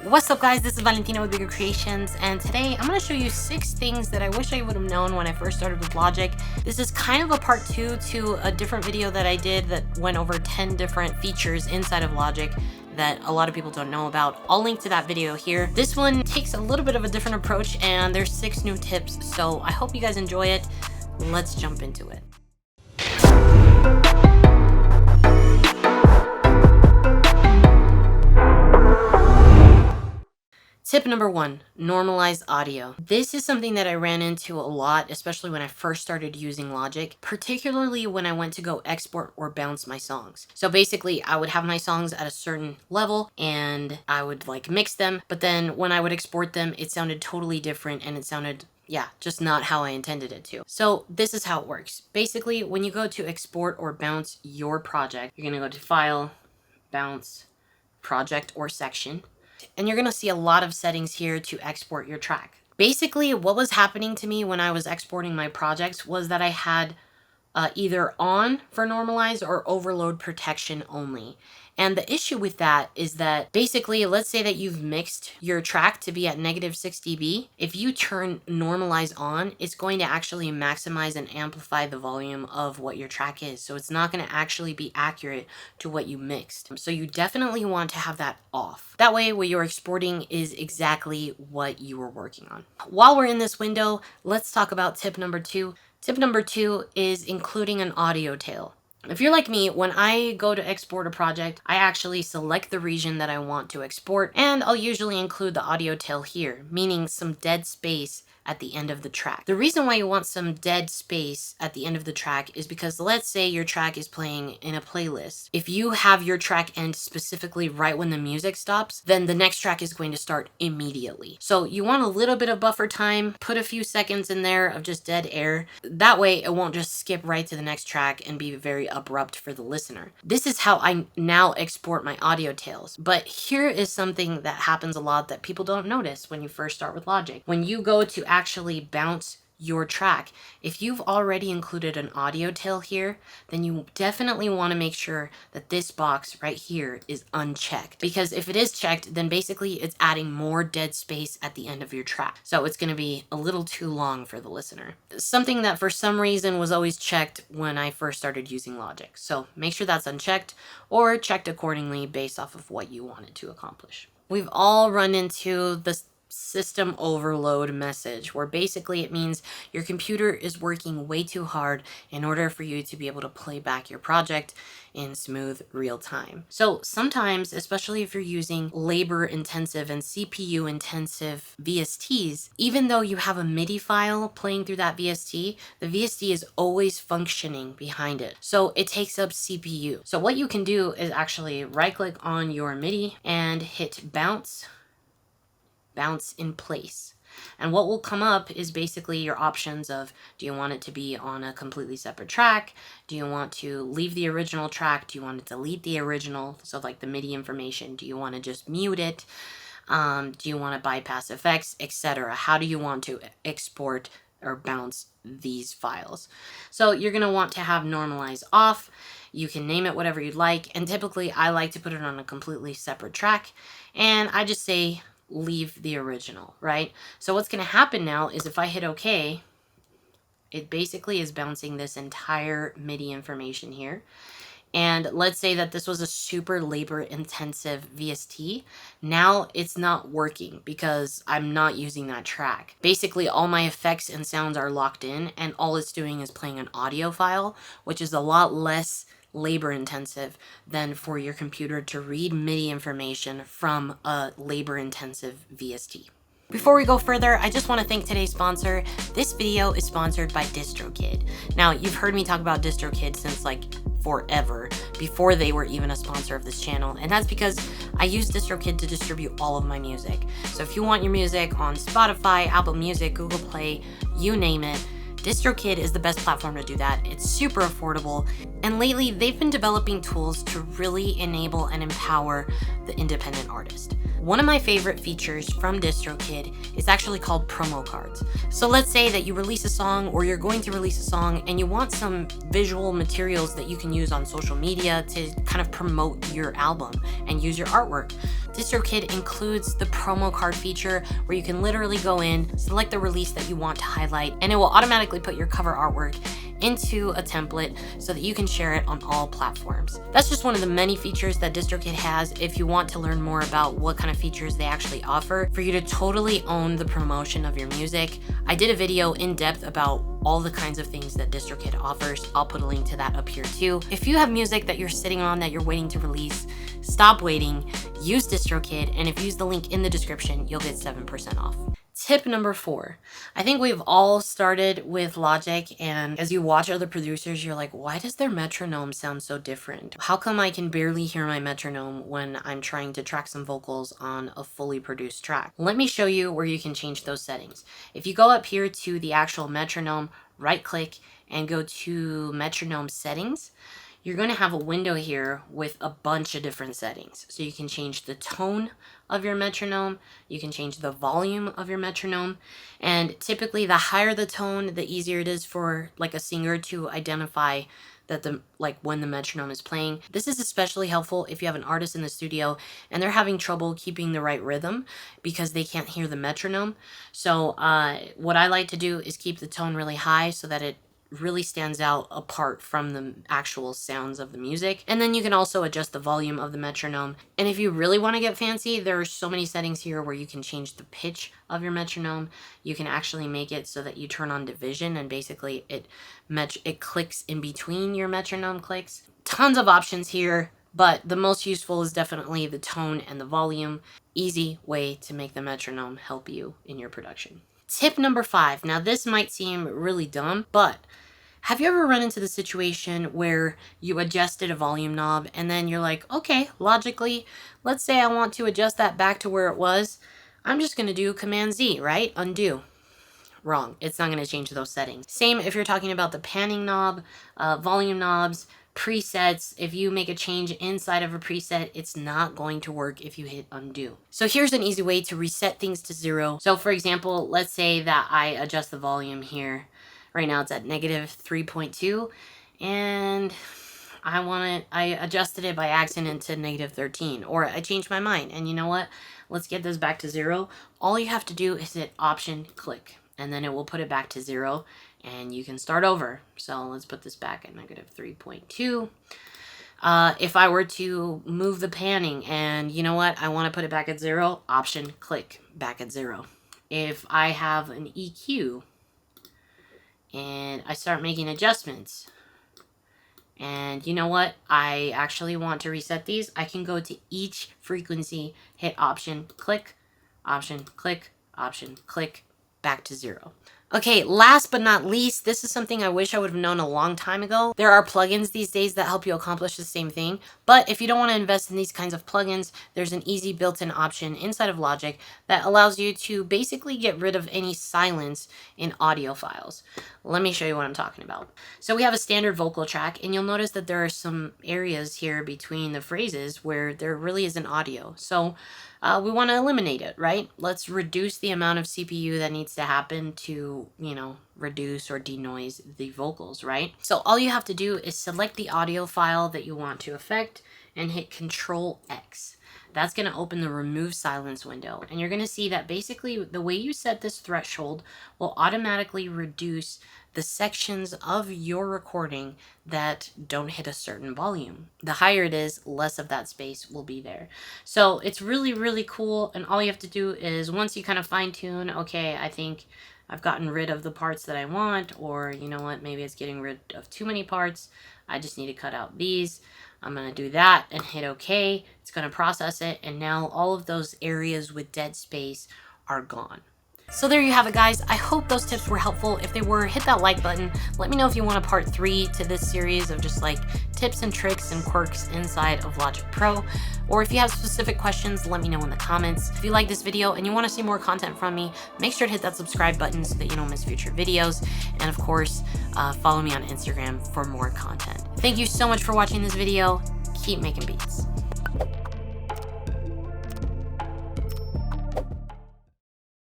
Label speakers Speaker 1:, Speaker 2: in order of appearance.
Speaker 1: What's up guys, this is Valentina with Bigger Creations, and today I'm going to show you 6 things that I wish I would have known when I first started with Logic. This is kind of a part 2 to a different video that I did that went over 10 different features inside of Logic that a lot of people don't know about. I'll link to that video here. This one takes a little bit of a different approach and there's 6 new tips, so I hope you guys enjoy it. Let's jump into it. Tip number 1, normalize audio. This is something that I ran into a lot, especially when I first started using Logic, particularly when I went to go export or bounce my songs. So basically I would have my songs at a certain level and I would like mix them, but then when I would export them, it sounded totally different and it sounded just not how I intended it to. So this is how it works. Basically, when you go to export or bounce your project, you're gonna go to File, Bounce, Project or Section. And you're going to see a lot of settings here to export your track. Basically, what was happening to me when I was exporting my projects was that I had either on for normalize or overload protection only. And the issue with that is that basically, let's say that you've mixed your track to be at -6 dB. If you turn normalize on, it's going to actually maximize and amplify the volume of what your track is. So it's not going to actually be accurate to what you mixed. So you definitely want to have that off. That way, what you're exporting is exactly what you were working on. While we're in this window, let's talk about tip number 2. Tip number 2 is including an audio tail. If you're like me, when I go to export a project, I actually select the region that I want to export, and I'll usually include the audio tail here, meaning some dead space at the end of the track. The reason why you want some dead space at the end of the track is because let's say your track is playing in a playlist. If you have your track end specifically right when the music stops, then the next track is going to start immediately. So you want a little bit of buffer time, put a few seconds in there of just dead air. That way it won't just skip right to the next track and be very abrupt for the listener. This is how I now export my audio tails. But here is something that happens a lot that people don't notice when you first start with Logic. When you go to actually bounce your track, if you've already included an audio tail here, then you definitely want to make sure that this box right here is unchecked, because if it is checked, then basically it's adding more dead space at the end of your track. So it's going to be a little too long for the listener. Something that for some reason was always checked when I first started using Logic. So make sure that's unchecked or checked accordingly based off of what you wanted to accomplish. We've all run into this system overload message, where basically it means your computer is working way too hard in order for you to be able to play back your project in smooth real time. So sometimes, especially if you're using labor intensive and CPU intensive VSTs, even though you have a MIDI file playing through that VST, the VST is always functioning behind it. So it takes up CPU. So what you can do is actually right click on your MIDI and hit bounce in place. And what will come up is basically your options of, do you want it to be on a completely separate track? Do you want to leave the original track? Do you want to delete the original? So like the MIDI information, do you want to just mute it? Do you want to bypass effects, etc.? How do you want to export or bounce these files? So you're going to want to have normalize off. You can name it whatever you'd like. And typically I like to put it on a completely separate track. And I just say, leave the original, right? So what's going to happen now is if I hit OK, it basically is bouncing this entire MIDI information here. And let's say that this was a super labor intensive VST. Now it's not working because I'm not using that track. Basically all my effects and sounds are locked in, and all it's doing is playing an audio file, which is a lot less labor intensive than for your computer to read MIDI information from a labor intensive VST. Before we go further, I just want to thank today's sponsor. This video is sponsored by DistroKid. Now, you've heard me talk about DistroKid since like forever, before they were even a sponsor of this channel, and that's because I use DistroKid to distribute all of my music. So if you want your music on Spotify, Apple Music, Google Play, you name it, DistroKid is the best platform to do that. It's super affordable, and lately they've been developing tools to really enable and empower the independent artist. One of my favorite features from DistroKid is actually called promo cards. So let's say that you release a song, or you're going to release a song, and you want some visual materials that you can use on social media to kind of promote your album and use your artwork. DistroKid includes the promo card feature where you can literally go in, select the release that you want to highlight, and it will automatically put your cover artwork into a template so that you can share it on all platforms. That's just one of the many features that DistroKid has. If you want to learn more about what kind of features they actually offer for you to totally own the promotion of your music, I did a video in depth about all the kinds of things that DistroKid offers. I'll put a link to that up here too. If you have music that you're sitting on that you're waiting to release, stop waiting, use DistroKid, and if you use the link in the description, you'll get 7% off. Tip number 4. I think we've all started with Logic, and as you watch other producers, you're like, why does their metronome sound so different? How come I can barely hear my metronome when I'm trying to track some vocals on a fully produced track? Let me show you where you can change those settings. If you go up here to the actual metronome, right click and go to Metronome Settings, you're going to have a window here with a bunch of different settings. So you can change the tone of your metronome, you can change the volume of your metronome, and typically the higher the tone, the easier it is for like a singer to identify that when the metronome is playing. This is especially helpful if you have an artist in the studio and they're having trouble keeping the right rhythm because they can't hear the metronome. So what I like to do is keep the tone really high so that it really stands out apart from the actual sounds of the music. And then you can also adjust the volume of the metronome. And if you really want to get fancy, there are so many settings here where you can change the pitch of your metronome. You can actually make it so that you turn on division and basically it clicks in between your metronome clicks. Tons of options here, but the most useful is definitely the tone and the volume. Easy way to make the metronome help you in your production. Tip number 5. Now this might seem really dumb, but have you ever run into the situation where you adjusted a volume knob and then you're like, okay, logically, let's say I want to adjust that back to where it was. I'm just going to do Command Z, right? Undo. Wrong. It's not going to change those settings. Same if you're talking about the panning knob, volume knobs, presets. If you make a change inside of a preset, it's not going to work if you hit undo. So here's an easy way to reset things to 0. So for example, let's say that I adjust the volume here. Right now it's at -3.2 and I adjusted it by accident to -13, or I changed my mind and you know what? Let's get this back to 0. All you have to do is hit Option, click, and then it will put it back to 0. And you can start over. So let's put this back at -3.2. If I were to move the panning and you know what, I want to put it back at 0, Option, click, back at 0. If I have an EQ and I start making adjustments and you know what, I actually want to reset these, I can go to each frequency, hit Option, click, Option, click, Option, click, back to 0. Okay, last but not least, this is something I wish I would have known a long time ago. There are plugins these days that help you accomplish the same thing, but if you don't want to invest in these kinds of plugins, there's an easy built-in option inside of Logic that allows you to basically get rid of any silence in audio files. Let me show you what I'm talking about. So we have a standard vocal track, and you'll notice that there are some areas here between the phrases where there really isn't audio. So we want to eliminate it, right? Let's reduce the amount of CPU that needs to happen to, reduce or denoise the vocals, right? So all you have to do is select the audio file that you want to affect and hit Control X. That's going to open the remove silence window. And you're going to see that basically the way you set this threshold will automatically reduce the sections of your recording that don't hit a certain volume. The higher it is, less of that space will be there. So it's really, really cool. And all you have to do is once you kind of fine tune, okay, I think I've gotten rid of the parts that I want, or you know what, maybe it's getting rid of too many parts. I just need to cut out these. I'm going to do that and hit OK. It's going to process it. And now all of those areas with dead space are gone. So there you have it, guys. I hope those tips were helpful. If they were, hit that like button. Let me know if you want a part 3 to this series of just like tips and tricks and quirks inside of Logic Pro. Or if you have specific questions, let me know in the comments. If you like this video and you want to see more content from me, make sure to hit that subscribe button so that you don't miss future videos. And of course, follow me on Instagram for more content. Thank you so much for watching this video. Keep making beats.